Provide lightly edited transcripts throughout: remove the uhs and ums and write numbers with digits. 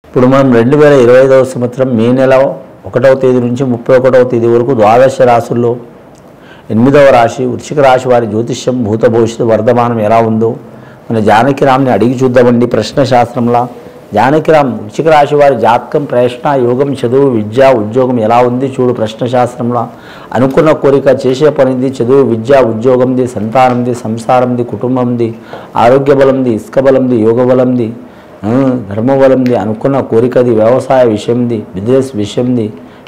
ఇప్పుడు మనం 2025వ సంవత్సరం మే నెల 1వ తేదీ నుంచి 31వ తేదీ వరకు ద్వాదశ రాశుల్లో 8వ రాశి వృశ్చిక రాశి వారి జ్యోతిష్యం భూత భవిష్యత్తు వర్ధమానం ఎలా ఉందో మన జానకిరామ్ని అడిగి చూద్దామండి. ప్రశ్న శాస్త్రంలా జానకిరామ్ వృశ్చిక రాశి వారి జాతకం, ప్రశ్న, యోగం, చదువు, విద్య, ఉద్యోగం ఎలా ఉంది చూడు. ప్రశ్న శాస్త్రంలో అనుకున్న కోరిక, చేసే పనిది, చదువు, విద్య, ఉద్యోగంది, సంతానంది, సంసారంది, కుటుంబంది, ఆరోగ్య బలంది, ఇసుక బలంది, యోగ బలంది, ధర్మబలంది, అనుకున్న కోరికది, వ్యవసాయ విషయంది, బిజినెస్ విషయంది,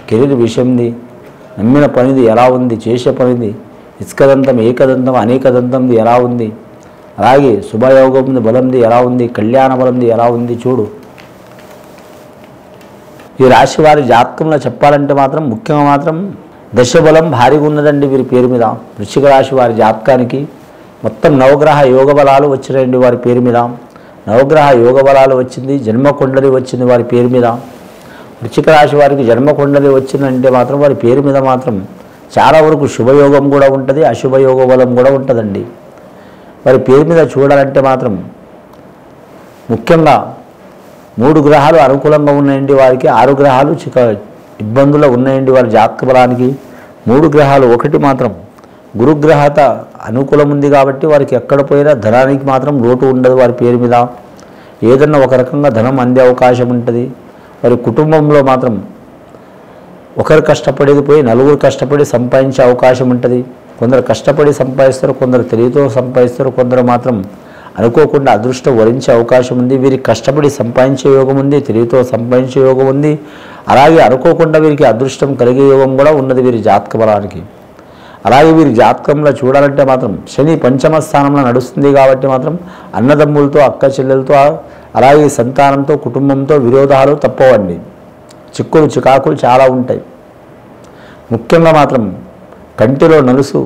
కెరీర్ విషయంది, నమ్మిన పనిది ఎలా ఉంది, చేసే పనిది, ఇసుకదంతం, ఏకదంతం, అనేకదంతంది ఎలా ఉంది, అలాగే శుభయోగంది బలంది ఎలా ఉంది, కళ్యాణ బలంది ఎలా ఉంది చూడు. ఈ రాశి వారి జాతకంలో చెప్పాలంటే మాత్రం ముఖ్యంగా మాత్రం దశబలం భారీగా ఉన్నదండి వీరి పేరు మీద. వృశ్చిక రాశి వారి జాతకానికి మొత్తం నవగ్రహ యోగ బలాలు వచ్చినాయండి వారి పేరు మీద. నవగ్రహ యోగ బలాలు వచ్చింది, జన్మకుండలి వచ్చింది వారి పేరు మీద. వృశ్చిక రాశి వారికి జన్మకుండలి వచ్చిందంటే మాత్రం వారి పేరు మీద మాత్రం చాలా వరకు శుభయోగం కూడా ఉంటుంది, అశుభయోగ బలం కూడా ఉంటుందండి. వారి పేరు మీద చూడాలంటే మాత్రం ముఖ్యంగా 3 గ్రహాలు అనుకూలంగా ఉన్నాయండి వారికి, 6 గ్రహాలు ఇబ్బందులు ఉన్నాయండి వారి జాతక బలానికి. 3 గ్రహాలు, ఒకటి మాత్రం గురుగ్రహత అనుకూలం ఉంది కాబట్టి వారికి ఎక్కడ పోయినా ధనానికి మాత్రం లోటు ఉండదు వారి పేరు మీద. ఏదన్నా ఒక రకంగా ధనం అందే అవకాశం ఉంటుంది. వారి కుటుంబంలో మాత్రం ఒకరు కష్టపడేది పోయి 4 కష్టపడి సంపాదించే అవకాశం ఉంటుంది. కొందరు కష్టపడి సంపాదిస్తారు, కొందరు తెలివితో సంపాదిస్తారు, కొందరు మాత్రం అనుకోకుండా అదృష్టం వరించే అవకాశం ఉంది. వీరికి కష్టపడి సంపాదించే యోగం ఉంది, తెలివితో సంపాదించే యోగం ఉంది. అలాగే అనుకోకుండా వీరికి అదృష్టం కలిగే యోగం కూడా ఉన్నది వీరి జాతక బలానికి. అలాగే వీరి జాతకంలో చూడాలంటే మాత్రం శని పంచమ స్థానంలో నడుస్తుంది కాబట్టి మాత్రం అన్నదమ్ములతో, అక్క చెల్లెలతో, అలాగే సంతానంతో, కుటుంబంతో విరోధాలు తప్పవండి. చిక్కులు చికాకులు చాలా ఉంటాయి. ముఖ్యంగా మాత్రం కంటిలో నలుసు,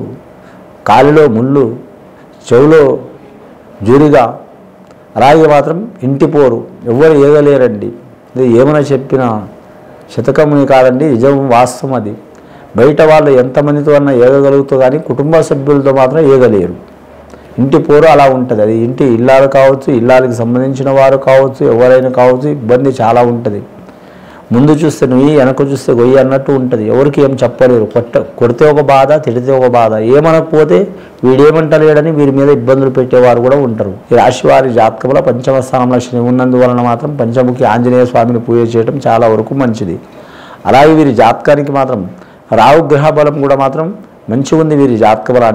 కాలిలో ముళ్ళు, చెవులో జూరిగా, అలాగే మాత్రం ఇంటి పోరు, ఎవ్వరు ఏగలేరండి. ఇది ఏమైనా చెప్పినా శతకముని కాదండి, నిజం, వాస్తవం అది. బయట వాళ్ళు ఎంతమందితో అన్నా ఏగగలుగుతూ కానీ కుటుంబ సభ్యులతో మాత్రం ఏగలేరు. ఇంటి పోరు అలా ఉంటుంది. అది ఇంటి ఇల్లాలు కావచ్చు, ఇల్లాలకి సంబంధించిన వారు కావచ్చు, ఎవరైనా కావచ్చు, ఇబ్బంది చాలా ఉంటుంది. ముందు చూస్తే నువ్వు, వెనక చూస్తే గొయ్యి అన్నట్టు ఉంటుంది. ఎవరికి ఏం చెప్పలేరు. కొడితే ఒక బాధ, తిడితే ఒక బాధ. ఏమనకపోతే వీడేమంటలేడని వీరి మీద ఇబ్బందులు పెట్టేవారు కూడా ఉంటారు. ఈ రాశి వారి జాతకంలో పంచమ స్థానంలో శని ఉన్నందువలన మాత్రం పంచముఖి ఆంజనేయ స్వామిని పూజ చేయడం చాలా వరకు మంచిది. అలాగే వీరి జాతకానికి మాత్రం రాహు గ్రహ బలం కూడా మాత్రం మంచిగా ఉంది వీరి జాతక బలానికి.